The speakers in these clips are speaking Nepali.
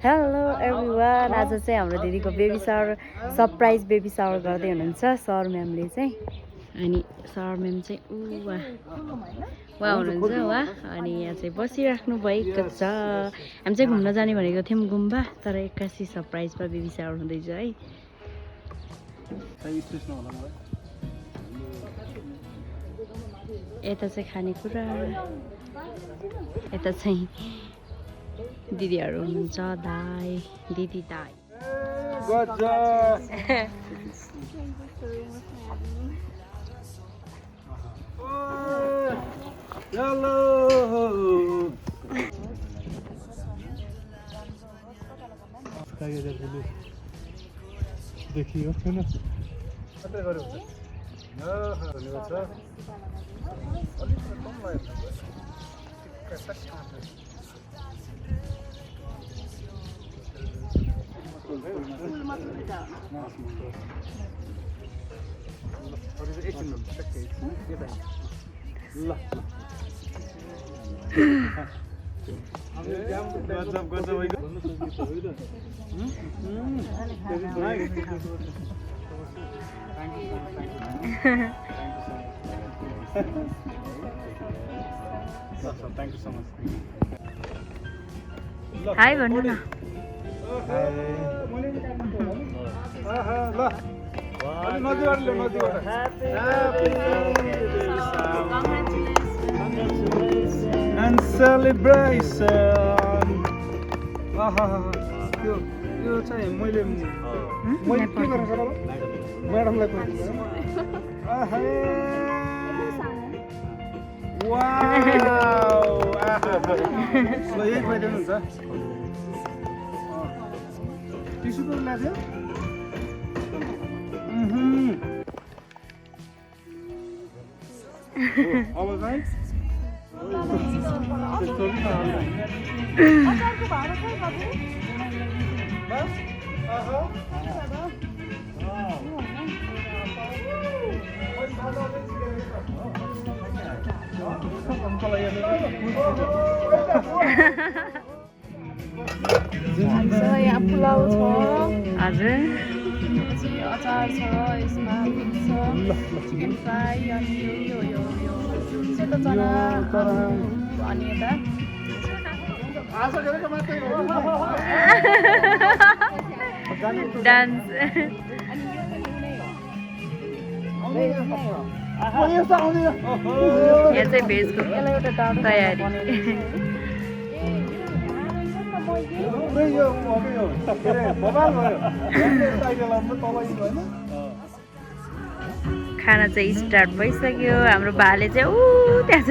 हेलो एभ्रिवान, आज चाहिँ हाम्रो दिदीको बेबी सावर सरप्राइज बेबी सावर गर्दै हुनुहुन्छ सर म्यामले चाहिँ। अनि सर म्याम चाहिँ उहाँ हुनुहुन्छ उहाँ अनि यहाँ चाहिँ बसिराख्नु भएको छ। हामी चाहिँ घुम्न जाने भनेको थियौँ गुम्बा, तर एक्कासी सरप्राइजमा बेबी सावर हुँदैछ है। यता चाहिँ खानेकुरा, यता चाहिँ दिदीहरू हुनुहुन्छ, दाई दिदी दाई। देखियो छैन Thank you so much. High भन्नु न। And celebration. यो चाहिँ मैले के गरेँ सर म्याडमलाई वाउ ल यही पाइदिनु हुन्छ टिस्यु पेपर ल्याएको अब चाहिँ अचारको भाडा खै कति बस यहाँ पुलाउ छ, हजुर अचार छ, यसमा मिक्स छ, चिकन फ्राई, अनि यो सेतो चना, अनि यता डान्स। यहाँ चाहिँ भेजको तयारी। खाना चाहिँ स्टार्ट भइसक्यो। हाम्रो भाले चाहिँ ऊ त्यहाँ छ।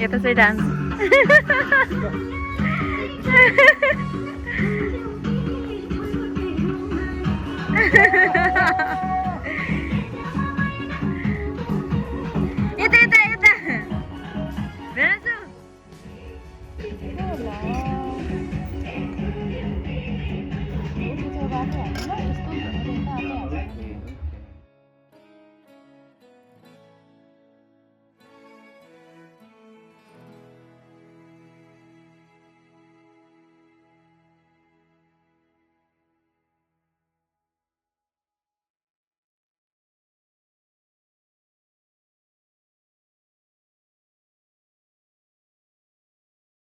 यता चाहिँ डान्स।